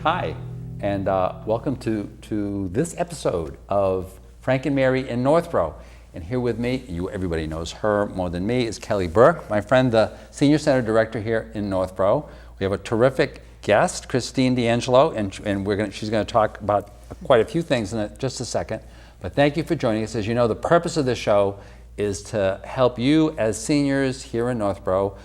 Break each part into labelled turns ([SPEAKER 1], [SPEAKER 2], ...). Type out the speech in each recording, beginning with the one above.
[SPEAKER 1] Hi, and welcome to this episode of Frank and Mary in Northborough. And here with me, everybody knows her more than me, is Kelly Burke, my friend, the Senior Center Director here in Northborough. We have a terrific guest, Christine D'Angelo, and she's going to talk about quite a few things in just a second. But thank you for joining us. As you know, the purpose of this show is to help you as seniors here in Northborough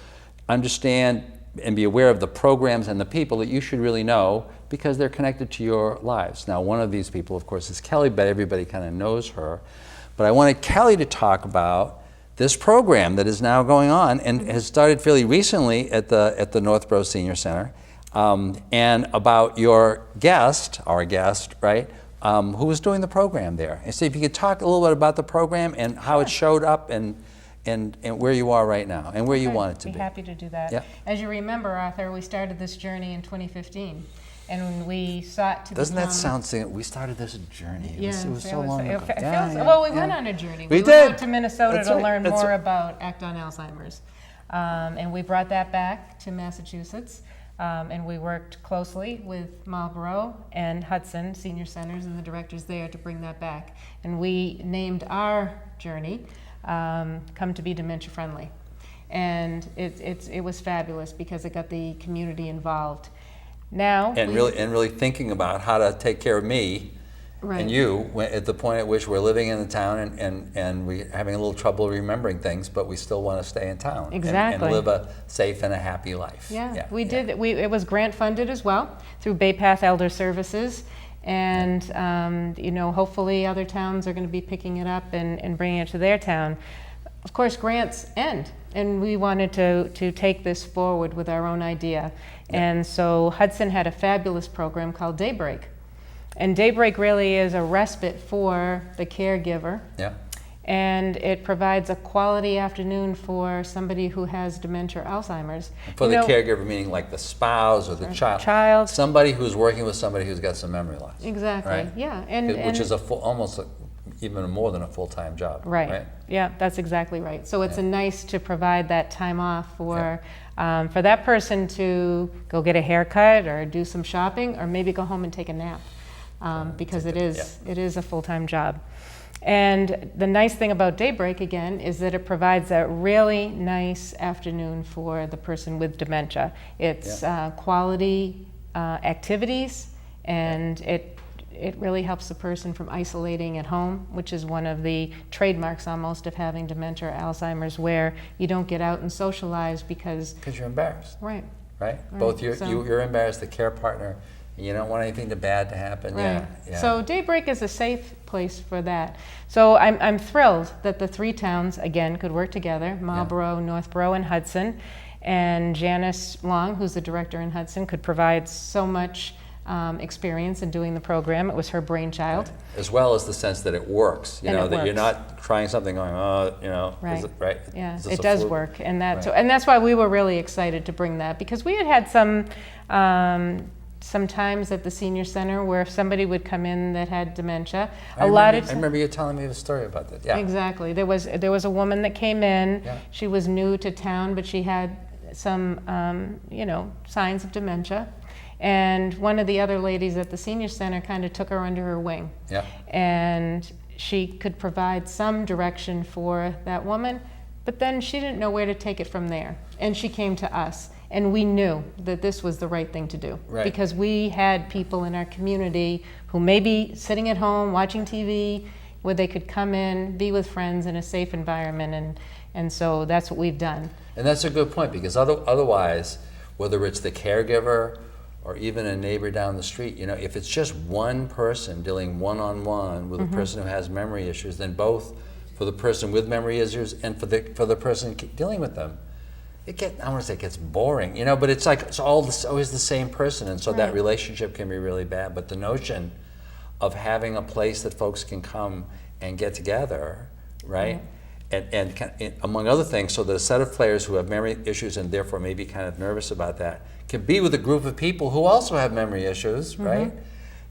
[SPEAKER 1] understand and be aware of the programs and the people that you should really know because they're connected to your lives. Now, one of these people, of course, is Kelly, but everybody kind of knows her. But I wanted Kelly to talk about this program that is now going on and has started fairly recently at the Northborough Senior Center, and about your guest, our guest, right, who was doing the program there. And so if you could talk a little bit about the program and how it showed up and where you are right now and where you want it to be.
[SPEAKER 2] I'd be happy to do that.
[SPEAKER 1] Yeah.
[SPEAKER 2] As you remember, Arthur, we started this journey in 2015, and we sought to
[SPEAKER 1] Doesn't that sound singing? We started this journey. It was so long ago.
[SPEAKER 2] Well, we went on a journey.
[SPEAKER 1] We
[SPEAKER 2] went
[SPEAKER 1] did.
[SPEAKER 2] out to Minnesota
[SPEAKER 1] That's
[SPEAKER 2] to
[SPEAKER 1] right.
[SPEAKER 2] learn
[SPEAKER 1] That's
[SPEAKER 2] more
[SPEAKER 1] right.
[SPEAKER 2] about ACT on Alzheimer's. And we brought that back to Massachusetts. And we worked closely with Marlborough and Hudson Senior Centers and the directors there to bring that back. And we named our journey Come to be Dementia Friendly. And it was fabulous because it got the community involved. Now
[SPEAKER 1] And really thinking about how to take care of me and you at the point at which we're living in the town and we're having a little trouble remembering things, but we still want to stay in town and live a safe and a happy life.
[SPEAKER 2] Yeah, we did. It was grant funded as well through Bay Path Elder Services. And hopefully other towns are going to be picking it up and bringing it to their town. Of course, grants end, and we wanted to take this forward with our own idea. Yeah. And so Hudson had a fabulous program called DayBreak. And DayBreak really is a respite for the caregiver. Yeah. And it provides a quality afternoon for somebody who has dementia or Alzheimer's.
[SPEAKER 1] For the caregiver, meaning like the spouse or the child. Somebody who's working with somebody who's got some memory loss.
[SPEAKER 2] Exactly,
[SPEAKER 1] right?
[SPEAKER 2] Yeah.
[SPEAKER 1] Which is even more than a full-time job.
[SPEAKER 2] Right, yeah, that's exactly right. So it's nice to provide that time off for that person to go get a haircut or do some shopping or maybe go home and take a nap because it is a full-time job. And the nice thing about DayBreak, again, is that it provides a really nice afternoon for the person with dementia. It's quality activities, and it really helps the person from isolating at home, which is one of the trademarks almost of having dementia or Alzheimer's, where you don't get out and socialize because
[SPEAKER 1] you're embarrassed.
[SPEAKER 2] Right.
[SPEAKER 1] Both you're embarrassed, the care partner. You don't want anything bad to happen.
[SPEAKER 2] Right. Yeah. So DayBreak is a safe place for that. So I'm thrilled that the three towns, again, could work together, Marlborough, Northborough, and Hudson. And Janice Long, who's the director in Hudson, could provide so much experience in doing the program. It was her brainchild.
[SPEAKER 1] Right. As well as the sense that it works. That
[SPEAKER 2] works.
[SPEAKER 1] You're not trying something going,
[SPEAKER 2] Right.
[SPEAKER 1] Is it, right?
[SPEAKER 2] Yeah, it does work. And that's why we were really excited to bring that, because we had some times at the senior center where somebody would come in that had dementia. I
[SPEAKER 1] remember you telling me the story about that. Yeah.
[SPEAKER 2] Exactly. There was a woman that came in. Yeah. She was new to town, but she had some signs of dementia. And one of the other ladies at the senior center kind of took her under her wing. Yeah. And she could provide some direction for that woman, but then she didn't know where to take it from there. And she came to us. And we knew that this was the right thing to do because we had people in our community who may be sitting at home watching TV where they could come in, be with friends in a safe environment, and so that's what we've done.
[SPEAKER 1] And that's a good point, because otherwise, whether it's the caregiver or even a neighbor down the street, if it's just one person dealing one-on-one with a person who has memory issues, then both for the person with memory issues and for the person dealing with them, I don't want to say it gets boring, but it's like it's always the same person, and so that relationship can be really bad. But the notion of having a place that folks can come and get together, right? And among other things, so that a set of players who have memory issues and therefore may be kind of nervous about that can be with a group of people who also have memory issues, right?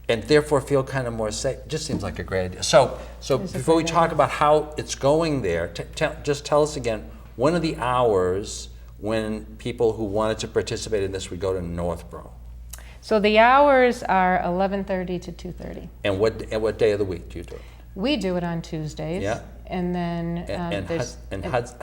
[SPEAKER 1] And therefore feel kind of more safe. Just seems like a great idea. So before we talk about how it's going there, just tell us again, one of the hours when people who wanted to participate in this would go to Northborough.
[SPEAKER 2] So the hours are 11:30 to 2:30.
[SPEAKER 1] And what day of the week do you do it?
[SPEAKER 2] We do it on Tuesdays.
[SPEAKER 1] Yeah.
[SPEAKER 2] And then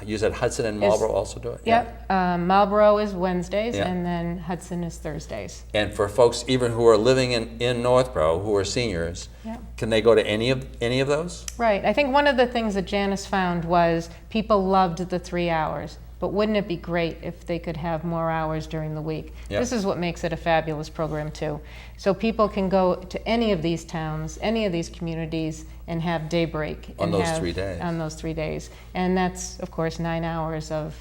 [SPEAKER 1] You said Hudson and Marlborough also do it?
[SPEAKER 2] Yep. Marlborough is Wednesdays,
[SPEAKER 1] Yeah.
[SPEAKER 2] and then Hudson is Thursdays.
[SPEAKER 1] And for folks even who are living in Northborough, who are seniors,
[SPEAKER 2] Yeah.
[SPEAKER 1] can they go to any of those?
[SPEAKER 2] Right. I think one of the things that Janice found was people loved the 3 hours, but wouldn't it be great if they could have more hours during the week?
[SPEAKER 1] Yeah.
[SPEAKER 2] This is what makes it a fabulous program too. So people can go to any of these towns, any of these communities, and have DayBreak.
[SPEAKER 1] On
[SPEAKER 2] and
[SPEAKER 1] those
[SPEAKER 2] have-
[SPEAKER 1] 3 days.
[SPEAKER 2] On those 3 days. And that's, of course, 9 hours of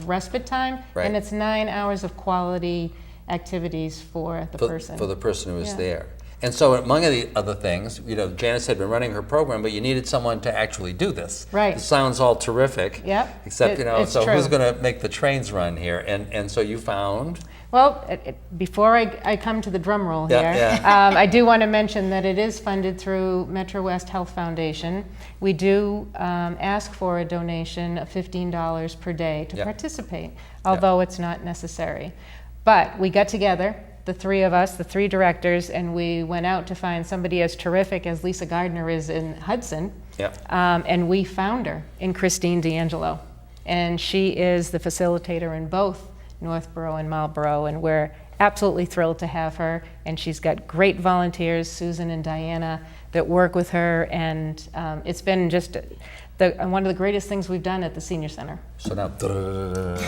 [SPEAKER 2] respite time.
[SPEAKER 1] Right.
[SPEAKER 2] And it's 9 hours of quality activities for the person.
[SPEAKER 1] For the person who is
[SPEAKER 2] Yeah.
[SPEAKER 1] there. And so among the other things, Janice had been running her program, but you needed someone to actually do this.
[SPEAKER 2] Right.
[SPEAKER 1] It sounds all terrific.
[SPEAKER 2] Yep.
[SPEAKER 1] Except,
[SPEAKER 2] It's
[SPEAKER 1] so
[SPEAKER 2] true.
[SPEAKER 1] who's going to make the trains run here? And so you found...
[SPEAKER 2] Well, before I come to the drum roll here,
[SPEAKER 1] Yeah,
[SPEAKER 2] I do want to mention that it is funded through Metro West Health Foundation. We do ask for a donation of $15 per day to
[SPEAKER 1] Yeah.
[SPEAKER 2] participate, although it's not necessary. But we got together, the three of us, the three directors, and we went out to find somebody as terrific as Lisa Gardner is in Hudson.
[SPEAKER 1] Yeah.
[SPEAKER 2] And we found her in Christine D'Angelo. And she is the facilitator in both Northborough and Marlborough, and we're absolutely thrilled to have her. And she's got great volunteers, Susan and Diana, that work with her, and it's been just one of the greatest things we've done at the Senior Center.
[SPEAKER 1] So now...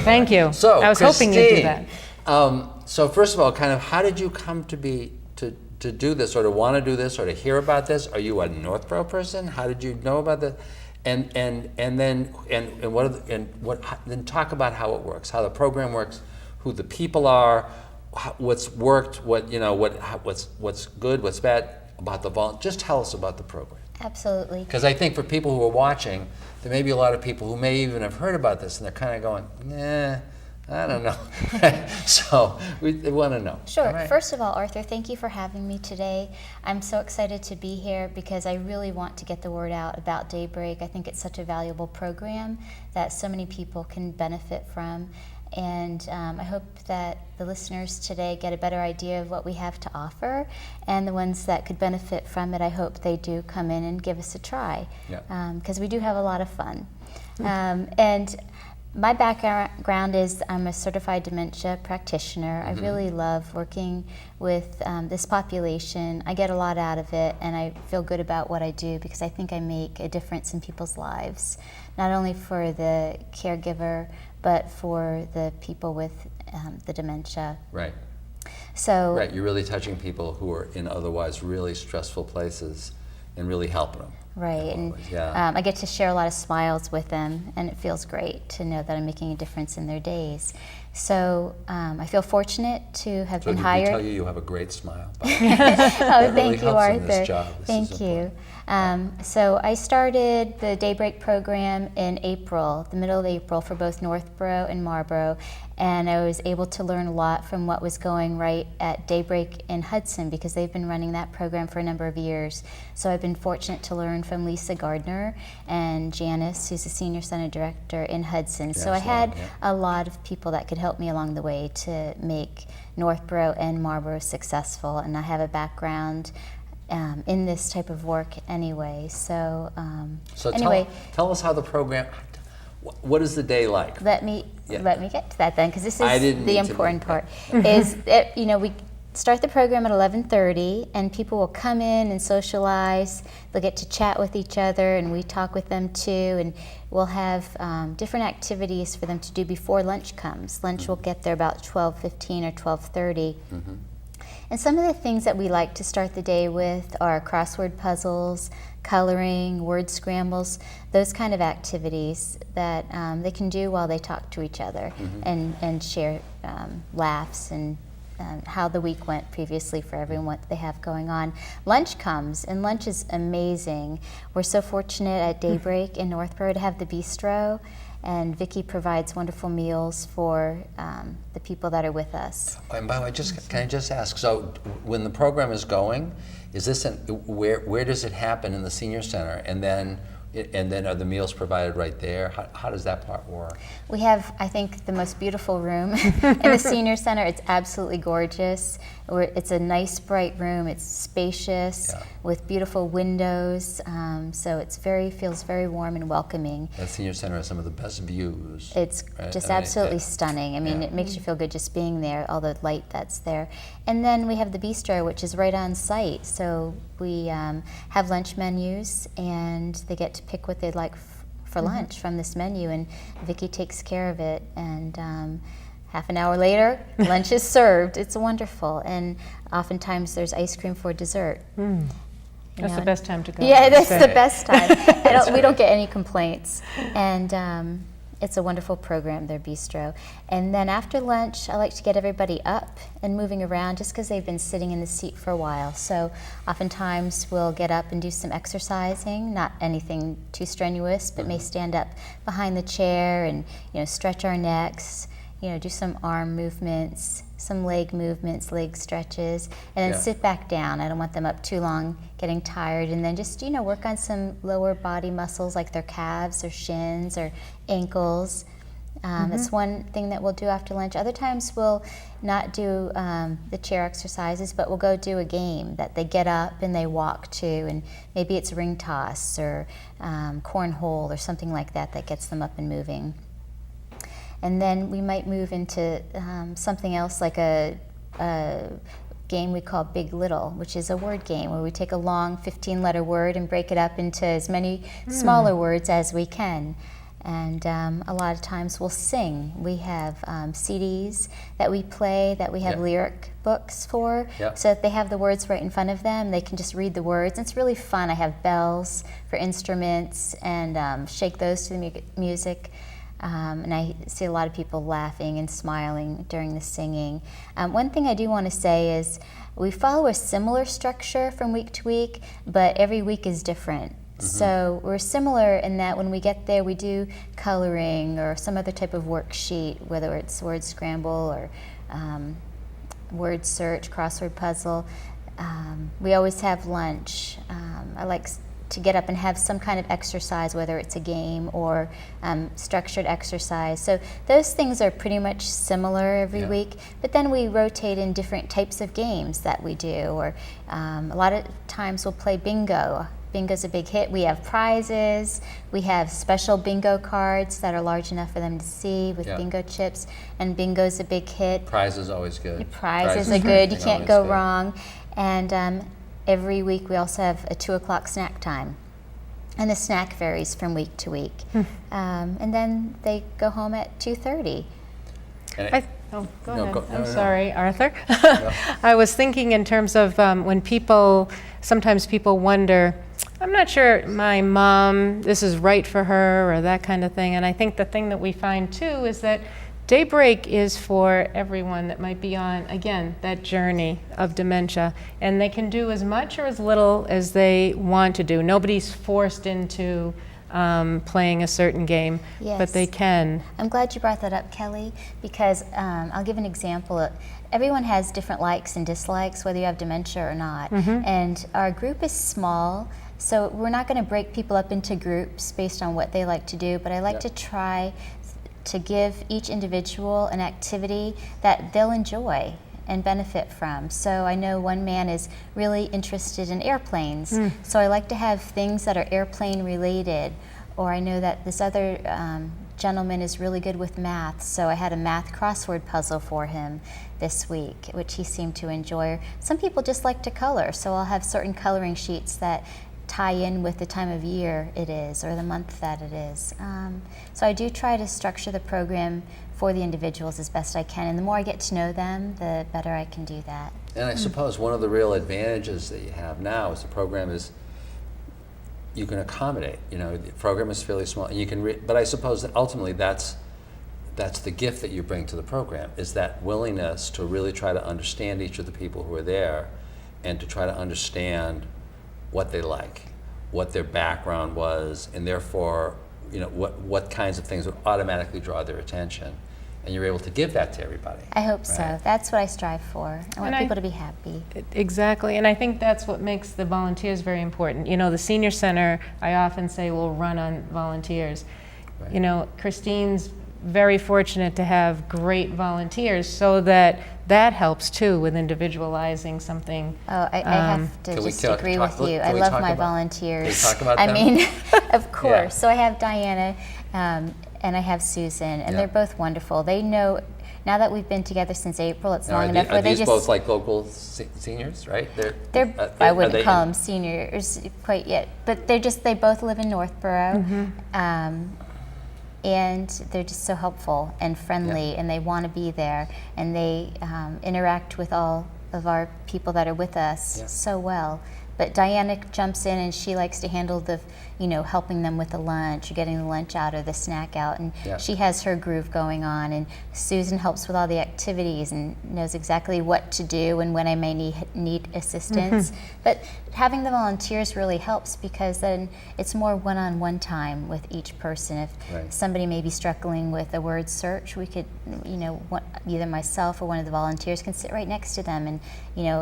[SPEAKER 2] Thank you.
[SPEAKER 1] So,
[SPEAKER 2] I was hoping you'd do that.
[SPEAKER 1] So first of all, kind of how did you come to do this, or to want to do this, or to hear about this? Are you a Northborough person? How did you know about this? And then talk about how it works, how the program works, who the people are, what's worked, what's good, what's bad about the Just tell us about the program.
[SPEAKER 3] Absolutely.
[SPEAKER 1] Because I think for people who are watching, there may be a lot of people who may even have heard about this, and they're kind of going, I don't know. So they want to know.
[SPEAKER 3] Sure.
[SPEAKER 1] All right.
[SPEAKER 3] First of all, Arthur, thank you for having me today. I'm so excited to be here because I really want to get the word out about DayBreak. I think it's such a valuable program that so many people can benefit from. And I hope that the listeners today get a better idea of what we have to offer, and the ones that could benefit from it, I hope they do come in and give us a try, because we do have a lot of fun. And my background is I'm a certified dementia practitioner. I really love working with this population. I get a lot out of it, and I feel good about what I do because I think I make a difference in people's lives, not only for the caregiver, but for the people with the dementia.
[SPEAKER 1] Right.
[SPEAKER 3] So
[SPEAKER 1] Right, you're really touching people who are in otherwise really stressful places and really helping them.
[SPEAKER 3] right, and
[SPEAKER 1] Yeah.
[SPEAKER 3] I get to share a lot of smiles with them, and it feels great to know that I'm making a difference in their days. So I feel fortunate to have
[SPEAKER 1] So
[SPEAKER 3] been
[SPEAKER 1] did
[SPEAKER 3] hired.
[SPEAKER 1] we tell you have a great smile?
[SPEAKER 3] Oh,
[SPEAKER 1] really
[SPEAKER 3] thank you,
[SPEAKER 1] helps in
[SPEAKER 3] Arthur.
[SPEAKER 1] this job. This
[SPEAKER 3] Thank
[SPEAKER 1] is
[SPEAKER 3] you. So I started the DayBreak program in April, the middle of April, for both Northborough and Marlborough, and I was able to learn a lot from what was going right at DayBreak in Hudson because they've been running that program for a number of years. So I've been fortunate to learn from Lisa Gardner and Janice, who's the Senior Center Director in Hudson. So I
[SPEAKER 1] Janice
[SPEAKER 3] had
[SPEAKER 1] Long, yeah.
[SPEAKER 3] a lot of people that could help me along the way to make Northborough and Marlborough successful, and I have a background in this type of work anyway. So,
[SPEAKER 1] So
[SPEAKER 3] anyway,
[SPEAKER 1] tell us how the program, what is the day like?
[SPEAKER 3] let me get to that then, because this
[SPEAKER 1] I
[SPEAKER 3] is
[SPEAKER 1] didn't
[SPEAKER 3] the
[SPEAKER 1] mean to
[SPEAKER 3] important
[SPEAKER 1] be-
[SPEAKER 3] part. Is that, we start the program at 11:30, and people will come in and socialize. They'll get to chat with each other, and we talk with them too. And we'll have different activities for them to do before lunch comes. Lunch will get there about 12:15 or 12:30. And some of the things that we like to start the day with are crossword puzzles, coloring, word scrambles, those kind of activities that they can do while they talk to each other and share laughs and how the week went previously for everyone, what they have going on. Lunch comes, and lunch is amazing. We're so fortunate at DayBreak in Northborough to have the bistro, and Vicki provides wonderful meals for the people that are with us.
[SPEAKER 1] And by the way, can I just ask, so when the program is going, is this where does it happen in the Senior Center? And then And then are the meals provided right there? How does that part work?
[SPEAKER 3] We have, I think, the most beautiful room in the senior center. It's absolutely gorgeous. It's a nice, bright room. It's spacious with beautiful windows. So it's feels very warm and welcoming.
[SPEAKER 1] That senior center has some of the best views.
[SPEAKER 3] It's just absolutely stunning. I mean, it makes you feel good just being there, all the light that's there. And then we have the bistro, which is right on site. So we have lunch menus, and they get to pick what they'd like for lunch from this menu, and Vicki takes care of it. And half an hour later, lunch is served. It's wonderful, and oftentimes there's ice cream for dessert.
[SPEAKER 2] That's the best time to go.
[SPEAKER 3] Yeah, that's the best time. We don't get any complaints, and it's a wonderful program, their bistro. And then after lunch, I like to get everybody up and moving around just because they've been sitting in the seat for a while. So oftentimes we'll get up and do some exercising, not anything too strenuous, but may stand up behind the chair and stretch our necks, do some arm movements, some leg movements, leg stretches, and then sit back down. I don't want them up too long, getting tired, and then just work on some lower body muscles like their calves or shins or ankles. That's one thing that we'll do after lunch. Other times we'll not do the chair exercises, but we'll go do a game that they get up and they walk to, and maybe it's ring toss or cornhole or something like that gets them up and moving. And then we might move into something else like a game we call Big Little, which is a word game where we take a long 15-letter word and break it up into as many smaller words as we can. And a lot of times we'll sing. We have CDs that we play that we have lyric books for, so that they have the words right in front of them. They can just read the words. It's really fun. I have bells for instruments and shake those to the music. And I see a lot of people laughing and smiling during the singing. One thing I do want to say is we follow a similar structure from week to week, but every week is different. So we're similar in that when we get there, we do coloring or some other type of worksheet, whether it's word scramble or word search, crossword puzzle. We always have lunch. I like to get up and have some kind of exercise, whether it's a game or structured exercise. So those things are pretty much similar every week, but then we rotate in different types of games that we do, or a lot of times we'll play bingo. Bingo's a big hit. We have prizes. We have special bingo cards that are large enough for them to see with bingo chips, and bingo's a big hit.
[SPEAKER 1] Prize is always good.
[SPEAKER 3] Prizes are good. You can't go wrong. And every week we also have a 2 o'clock snack time. And the snack varies from week to week. And then they go home at 2:30.
[SPEAKER 2] Go ahead. I'm sorry, Arthur. I was thinking in terms of when sometimes people wonder, I'm not sure my mom, this is right for her or that kind of thing. And I think the thing that we find too is that DayBreak is for everyone that might be on, again, that journey of dementia. And they can do as much or as little as they want to do. Nobody's forced into playing a certain game, but they can.
[SPEAKER 3] I'm glad you brought that up, Kelly, because I'll give an example. Everyone has different likes and dislikes, whether you have dementia or not. And our group is small, so we're not going to break people up into groups based on what they like to do, but I like to try to give each individual an activity that they'll enjoy and benefit from. So I know one man is really interested in airplanes, so I like to have things that are airplane related. Or I know that this other gentleman is really good with math, so I had a math crossword puzzle for him this week, which he seemed to enjoy. Some people just like to color, so I'll have certain coloring sheets that tie in with the time of year it is or the month that it is. So I do try to structure the program for the individuals as best I can, and the more I get to know them, the better I can do that.
[SPEAKER 1] And I suppose one of the real advantages that you have now is the program is you can accommodate. The program is fairly small, and you can. But I suppose that ultimately that's the gift that you bring to the program, is that willingness to really try to understand each of the people who are there, and to try to understand what they like, what their background was, and therefore, what kinds of things would automatically draw their attention. and you're able to give that to everybody.
[SPEAKER 3] I hope so.
[SPEAKER 1] Right.
[SPEAKER 3] That's what I strive for. I want
[SPEAKER 2] And
[SPEAKER 3] people to be happy.
[SPEAKER 2] Exactly, and I think that's what makes the volunteers very important. You know, the senior center, I often say, will run on volunteers.
[SPEAKER 1] Right.
[SPEAKER 2] You know, Christine's very fortunate to have great volunteers, so that helps too with individualizing something.
[SPEAKER 3] Oh, I have to
[SPEAKER 1] Can we
[SPEAKER 3] just
[SPEAKER 1] talk-
[SPEAKER 3] agree
[SPEAKER 1] talk-
[SPEAKER 3] with you.
[SPEAKER 1] can
[SPEAKER 3] I
[SPEAKER 1] we
[SPEAKER 3] love
[SPEAKER 1] talk
[SPEAKER 3] my
[SPEAKER 1] about-
[SPEAKER 3] volunteers.
[SPEAKER 1] can we talk about
[SPEAKER 3] I
[SPEAKER 1] them?
[SPEAKER 3] mean, of course.
[SPEAKER 1] Yeah.
[SPEAKER 3] So I have Diana and I have Susan, and
[SPEAKER 1] Yeah.
[SPEAKER 3] they're both wonderful. They know, now that we've been together since April, it's
[SPEAKER 1] Now,
[SPEAKER 3] long
[SPEAKER 1] are
[SPEAKER 3] enough
[SPEAKER 1] are
[SPEAKER 3] where they
[SPEAKER 1] these
[SPEAKER 3] just...
[SPEAKER 1] both like local seniors, right?
[SPEAKER 3] They're,
[SPEAKER 1] Are
[SPEAKER 3] I wouldn't
[SPEAKER 1] they
[SPEAKER 3] call
[SPEAKER 1] in-
[SPEAKER 3] them seniors quite yet, but they both live in Northborough. And they're just so helpful and friendly, and they want to be there, and they interact with all of our people that are with us
[SPEAKER 1] Yeah.
[SPEAKER 3] so well. But Diana jumps in, and she likes to handle the, helping them with the lunch, or getting the lunch out or the snack out, and
[SPEAKER 1] Yeah.
[SPEAKER 3] she has her groove going on. And Susan helps with all the activities and knows exactly what to do and when I may need assistance. But having the volunteers really helps, because then it's more one-on-one time with each person. If
[SPEAKER 1] Right.
[SPEAKER 3] somebody may be struggling with a word search, we could, either myself or one of the volunteers can sit right next to them and,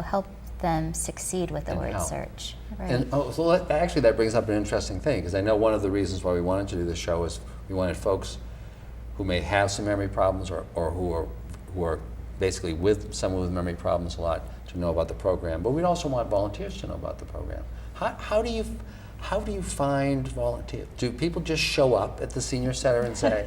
[SPEAKER 3] help them succeed with the
[SPEAKER 1] And
[SPEAKER 3] word
[SPEAKER 1] help.
[SPEAKER 3] search. Right.
[SPEAKER 1] And actually that brings up an interesting thing, because I know one of the reasons why we wanted to do this show is we wanted folks who may have some memory problems or who are basically with someone with memory problems a lot to know about the program. But we'd also want volunteers to know about the program. How do you find volunteers? Do people just show up at the senior center and say,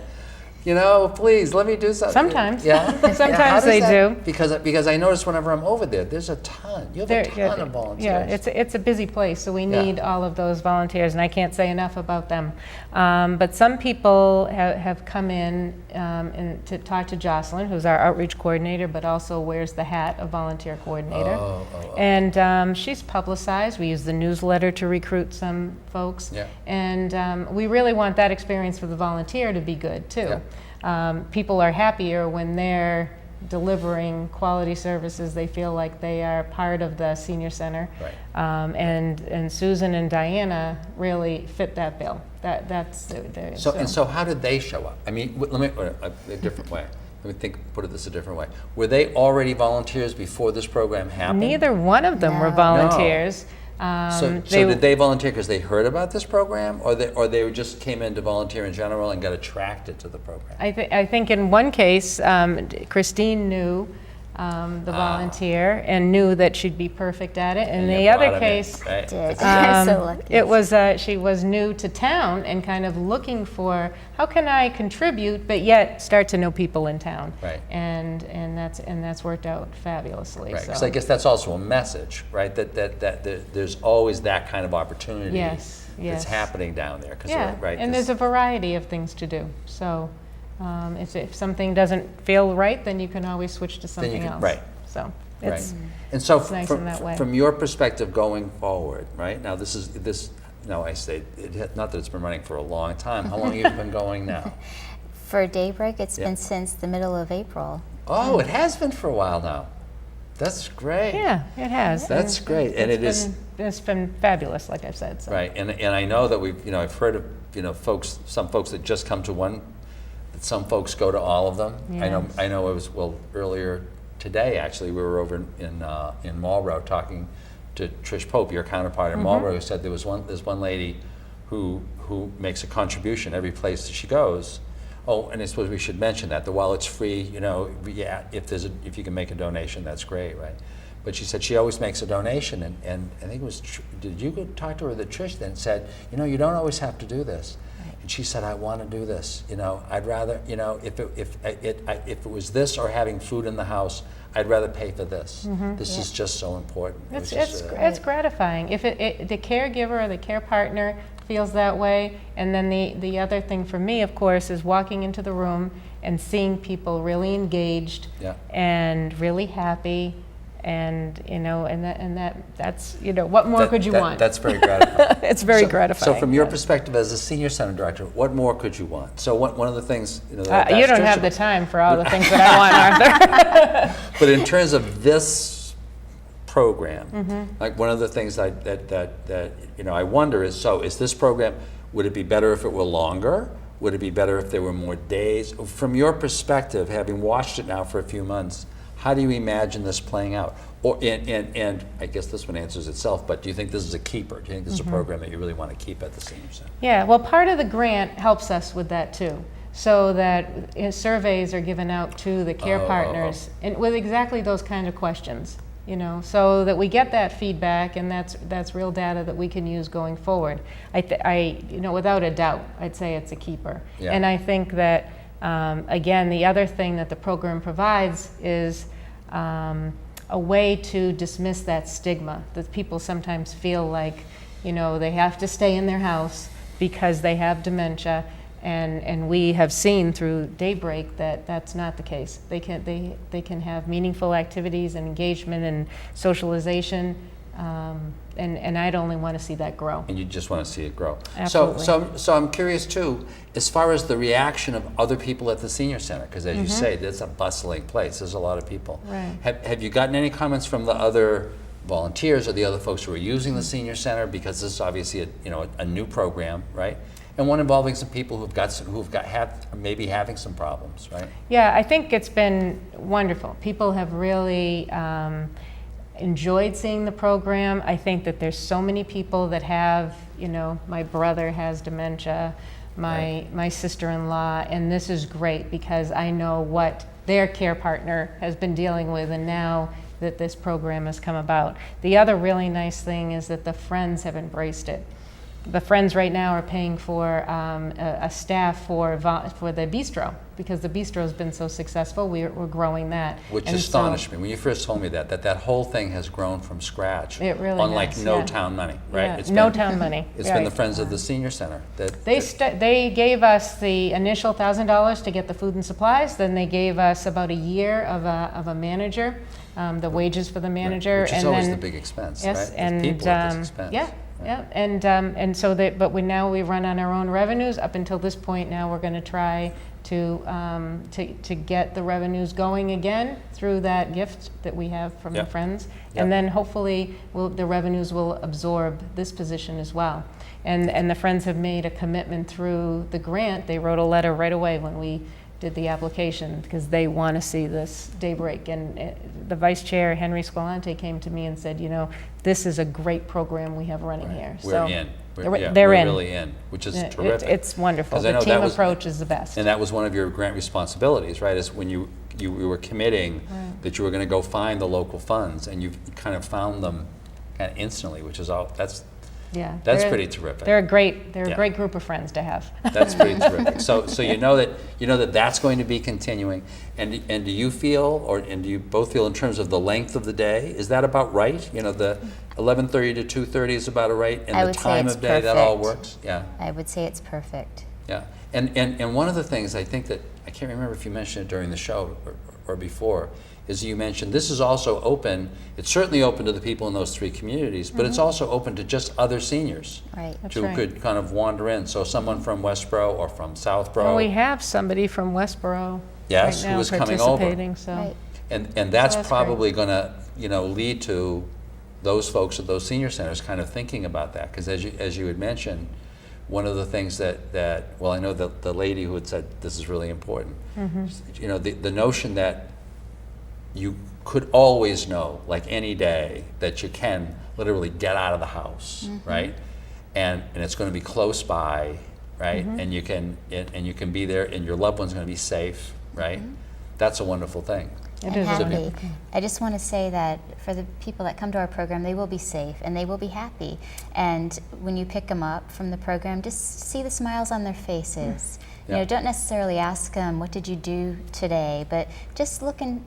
[SPEAKER 1] please let me do something?
[SPEAKER 2] Sometimes.
[SPEAKER 1] Yeah.
[SPEAKER 2] Sometimes
[SPEAKER 1] How does
[SPEAKER 2] they
[SPEAKER 1] that-
[SPEAKER 2] do.
[SPEAKER 1] Because I notice whenever I'm over there, there's a ton. You have a ton of volunteers.
[SPEAKER 2] Yeah, it's a busy place, so we
[SPEAKER 1] Yeah.
[SPEAKER 2] need all of those volunteers, and I can't say enough about them. But some people have come in and to talk to Jocelyn, who's our outreach coordinator, but also wears the hat of volunteer coordinator. And she's publicized. We use the newsletter to recruit some folks.
[SPEAKER 1] Yeah.
[SPEAKER 2] And we really want that experience for the volunteer to be good, too. People are happier when they're delivering quality services. They feel like they are part of the senior center.
[SPEAKER 1] Right.
[SPEAKER 2] And Susan and Diana really fit that bill.
[SPEAKER 1] So how did they show up? I mean, let me a different way. Let me put this a different way. Were they already volunteers before this program happened?
[SPEAKER 2] Neither one of them were
[SPEAKER 3] No.
[SPEAKER 2] volunteers.
[SPEAKER 1] So did they volunteer because they heard about this program, or they just came in to volunteer in general and got attracted to the program?
[SPEAKER 2] I think in one case, Christine knew the volunteer and knew that she'd be perfect at it. In
[SPEAKER 1] And
[SPEAKER 2] the
[SPEAKER 1] you brought
[SPEAKER 2] other
[SPEAKER 1] him in,
[SPEAKER 2] case,
[SPEAKER 1] right?
[SPEAKER 3] Did.
[SPEAKER 1] That's-
[SPEAKER 3] So lucky.
[SPEAKER 2] it was she was new to town and kind of looking for how can I contribute, but yet start to know people in town.
[SPEAKER 1] Right.
[SPEAKER 2] And that's worked out fabulously.
[SPEAKER 1] Right,
[SPEAKER 2] So.
[SPEAKER 1] because I guess that's also a message, right? That there's always that kind of opportunity
[SPEAKER 2] Yes,
[SPEAKER 1] that's
[SPEAKER 2] yes.
[SPEAKER 1] happening down there. 'Cause
[SPEAKER 2] Yeah,
[SPEAKER 1] right,
[SPEAKER 2] and
[SPEAKER 1] this-
[SPEAKER 2] there's a variety of things to do. So if something doesn't feel right, then you can always switch to something
[SPEAKER 1] can-
[SPEAKER 2] else.
[SPEAKER 1] right.
[SPEAKER 2] So
[SPEAKER 1] Right.
[SPEAKER 2] it's
[SPEAKER 1] And so
[SPEAKER 2] it's nice in that way.
[SPEAKER 1] from your perspective going forward, right? Now now I say, not that it's been running for a long time. How long have you been going now?
[SPEAKER 3] For DayBreak, it's
[SPEAKER 1] Yeah.
[SPEAKER 3] been since the middle of April.
[SPEAKER 1] Oh, it has been for a while now. That's great.
[SPEAKER 2] yeah, it has.
[SPEAKER 1] That's great. And
[SPEAKER 2] It's been fabulous, like I've said. So.
[SPEAKER 1] Right, and I know that I've heard of, some folks that just come to one, that some folks go to all of them.
[SPEAKER 2] Yes.
[SPEAKER 1] I know it was, earlier today, actually, we were over in Marlborough talking to Trish Pope, your counterpart in Marlborough, who said there's one lady who makes a contribution every place that she goes. Oh, and I suppose we should mention that while it's free, if you can make a donation, that's great, right? But she said she always makes a donation, and I think it was, did you go talk to her, that Trish then said, you don't always have to do this. Right. And she said, I want to do this. I'd rather, if it was this or having food in the house, I'd rather pay for this. This is just so important.
[SPEAKER 2] It's gratifying. If the caregiver or the care partner feels that way, and then the other thing for me, of course, is walking into the room and seeing people really engaged and really happy. And that's what more could you want?
[SPEAKER 1] That's very gratifying.
[SPEAKER 2] It's very gratifying.
[SPEAKER 1] So from your perspective as a senior center director, what more could you want? So one of the things
[SPEAKER 2] you don't have the time for all the things that I want, Arthur.
[SPEAKER 1] But in terms of this program, like one of the things that I wonder is, so is this program, would it be better if it were longer? Would it be better if there were more days? From your perspective, having watched it now for a few months, how do you imagine this playing out? Or and I guess this one answers itself, but do you think this is a keeper? Do you think this is a program that you really want to keep at the senior center?
[SPEAKER 2] Yeah, well, part of the grant helps us with that too, so that surveys are given out to the care partners and with exactly those kind of questions, you know, so that we get that feedback, and that's real data that we can use going forward. You know, without a doubt, I'd say it's a keeper.
[SPEAKER 1] Yeah.
[SPEAKER 2] And I think that again, the other thing that the program provides is a way to dismiss that stigma that people sometimes feel like, you know, they have to stay in their house because they have dementia, and we have seen through DayBreak that that's not the case. They can have meaningful activities and engagement and socialization, and I'd only want to see that grow.
[SPEAKER 1] And you just want to see it grow.
[SPEAKER 2] Absolutely.
[SPEAKER 1] So I'm curious too, as far as the reaction of other people at the senior center, because as you say, it's a bustling place. There's a lot of people.
[SPEAKER 2] Right.
[SPEAKER 1] Have you gotten any comments from the other volunteers or the other folks who are using the senior center? Because this is obviously a new program, right? And one involving some people maybe having some problems, right?
[SPEAKER 2] Yeah, I think it's been wonderful. People have really enjoyed seeing the program. I think that there's so many people that have, you know, my brother has dementia, my sister-in-law, and this is great because I know what their care partner has been dealing with, and now that this program has come about. The other really nice thing is that the Friends have embraced it. The Friends right now are paying for a staff for the bistro, because the bistro has been so successful. We're growing that.
[SPEAKER 1] Which
[SPEAKER 2] and
[SPEAKER 1] astonished me when you first told me that whole thing has grown from scratch.
[SPEAKER 2] It really
[SPEAKER 1] on like
[SPEAKER 2] has,
[SPEAKER 1] no
[SPEAKER 2] yeah.
[SPEAKER 1] town money, right?
[SPEAKER 2] Yeah, no town money.
[SPEAKER 1] It's been the
[SPEAKER 2] Right.
[SPEAKER 1] Friends of the Senior Center that
[SPEAKER 2] They gave us the initial $1,000 to get the food and supplies. Then they gave us about a year of a manager, the wages for the manager,
[SPEAKER 1] which is
[SPEAKER 2] and
[SPEAKER 1] always
[SPEAKER 2] then
[SPEAKER 1] the big expense,
[SPEAKER 2] yes,
[SPEAKER 1] right?
[SPEAKER 2] and
[SPEAKER 1] people at this expense.
[SPEAKER 2] yeah. Yeah, and so that, but now we run on our own revenues. Up until this point, now we're going to try to get the revenues going again through that gift that we have from the Friends, and then hopefully the revenues will absorb this position as well. And the Friends have made a commitment through the grant. They wrote a letter right away when we did the application, because they want to see this DayBreak. And the vice chair, Henry Squalante, came to me and said, you know, this is a great program we have running here.
[SPEAKER 1] We're in.
[SPEAKER 2] They're
[SPEAKER 1] We're
[SPEAKER 2] in.
[SPEAKER 1] really in, which is terrific.
[SPEAKER 2] It's wonderful.
[SPEAKER 1] 'Cause I
[SPEAKER 2] The
[SPEAKER 1] know
[SPEAKER 2] team
[SPEAKER 1] that was-
[SPEAKER 2] approach is the best.
[SPEAKER 1] And that was one of your grant responsibilities, right? Is when you were committing that you were going to go find the local funds, and you kind of found them kind of instantly, which is that's
[SPEAKER 2] they're
[SPEAKER 1] pretty terrific.
[SPEAKER 2] They're a great group of friends to have.
[SPEAKER 1] That's pretty terrific. So you know that that's going to be continuing. And do you feel, and do you both feel in terms of the length of the day, is that about right? You know, the 11:30 to 2:30 is about right, and
[SPEAKER 3] I
[SPEAKER 1] the
[SPEAKER 3] would say
[SPEAKER 1] time
[SPEAKER 3] it's
[SPEAKER 1] of day that all
[SPEAKER 3] perfect.
[SPEAKER 1] works. Yeah.
[SPEAKER 3] I would say it's perfect.
[SPEAKER 1] Yeah. And one of the things I think that I can't remember if you mentioned it during the show or before, is you mentioned this is also open. It's certainly open to the people in those three communities, but it's also open to just other seniors
[SPEAKER 3] Right.
[SPEAKER 2] That's
[SPEAKER 1] who
[SPEAKER 2] right.
[SPEAKER 1] could kind of wander in. So someone from Westborough or from Southborough.
[SPEAKER 2] Well, we have somebody from Westborough
[SPEAKER 1] Yes,
[SPEAKER 2] right
[SPEAKER 1] who
[SPEAKER 2] now
[SPEAKER 1] is coming over.
[SPEAKER 2] participating. So
[SPEAKER 3] Right.
[SPEAKER 1] And that's
[SPEAKER 2] that's
[SPEAKER 1] probably going to, lead to those folks at those senior centers kind of thinking about that. Because as you had mentioned, one of the things that well, I know that the lady who had said this is really important, the notion that you could always know, like any day, that you can literally get out of the house, right? And it's going to be close by, right? And you can be there, and your loved one's going to be safe, right? That's a wonderful thing.
[SPEAKER 2] It
[SPEAKER 3] And
[SPEAKER 2] is a
[SPEAKER 3] happy.
[SPEAKER 2] wonderful
[SPEAKER 3] I just want to say that for the people that come to our program, they will be safe and they will be happy. And when you pick them up from the program, just see the smiles on their faces.
[SPEAKER 1] Yeah.
[SPEAKER 3] You know, don't necessarily ask them, what did you do today? But just look and,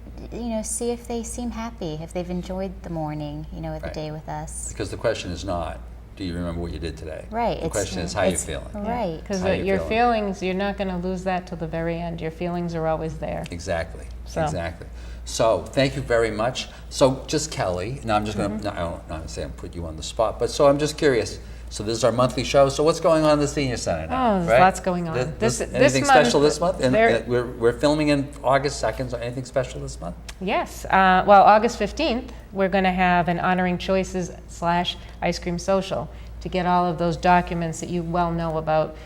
[SPEAKER 3] see if they seem happy, if they've enjoyed the morning, or the
[SPEAKER 1] Right.
[SPEAKER 3] day with us.
[SPEAKER 1] Because the question is not, do you remember what you did today?
[SPEAKER 3] Right.
[SPEAKER 1] The question is, how you
[SPEAKER 3] it's-
[SPEAKER 1] feeling?
[SPEAKER 3] Right.
[SPEAKER 2] because
[SPEAKER 1] How you
[SPEAKER 2] your
[SPEAKER 1] feeling?
[SPEAKER 2] feelings, you're not going to lose that till the very end. Your feelings are always there.
[SPEAKER 1] Exactly.
[SPEAKER 2] So.
[SPEAKER 1] Exactly. So thank you very much. So just Kelly, now I'm just going to, I don't want to say I'm putting you on the spot, but so I'm just curious. So this is our monthly show. So what's going on in the senior center now?
[SPEAKER 2] Oh, there's
[SPEAKER 1] right?
[SPEAKER 2] lots going on.
[SPEAKER 1] Anything special this month? And
[SPEAKER 2] there-
[SPEAKER 1] we're filming in August 2nd. So anything special this month?
[SPEAKER 2] Yes. Well, August 15th, we're going to have an Honoring Choices / ice cream social. to get all of those documents that you well know about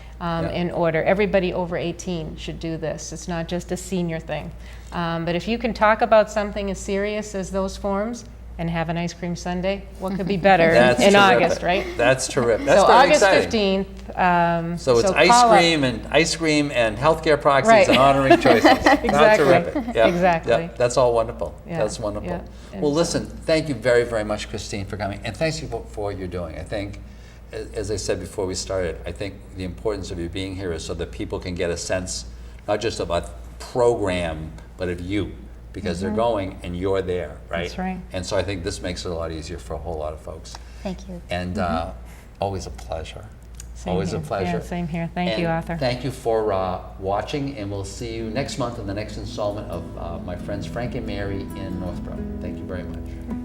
[SPEAKER 2] in order. Everybody over 18 should do this. It's not just a senior thing. But if you can talk about something as serious as those forms and have an ice cream sundae, what could be better in August, right?
[SPEAKER 1] That's terrific. That's
[SPEAKER 2] so
[SPEAKER 1] very
[SPEAKER 2] August
[SPEAKER 1] exciting.
[SPEAKER 2] 15th.
[SPEAKER 1] So it's ice cream and healthcare proxies
[SPEAKER 2] Right.
[SPEAKER 1] and honoring choices.
[SPEAKER 2] Exactly.
[SPEAKER 1] That's terrific. Yeah.
[SPEAKER 2] Exactly.
[SPEAKER 1] Yeah. That's all wonderful.
[SPEAKER 2] Yeah.
[SPEAKER 1] That's wonderful.
[SPEAKER 2] Yeah. And
[SPEAKER 1] Well,
[SPEAKER 2] so-
[SPEAKER 1] listen, thank you very, very much, Christine, for coming. And thanks you for what you're doing. I think, as I said before we started, I think the importance of you being here is so that people can get a sense, not just of a program, but of you. Because they're going and you're there, right?
[SPEAKER 2] That's right.
[SPEAKER 1] And so I think this makes it a lot easier for a whole lot of folks.
[SPEAKER 3] Thank you.
[SPEAKER 1] And always a pleasure.
[SPEAKER 2] Same
[SPEAKER 1] Always
[SPEAKER 2] here.
[SPEAKER 1] a pleasure.
[SPEAKER 2] Yeah, same here. Thank you,
[SPEAKER 1] And
[SPEAKER 2] Arthur.
[SPEAKER 1] Thank you for watching, and we'll see you next month in the next installment of my friends Frank and Mary in Northborough. Thank you very much.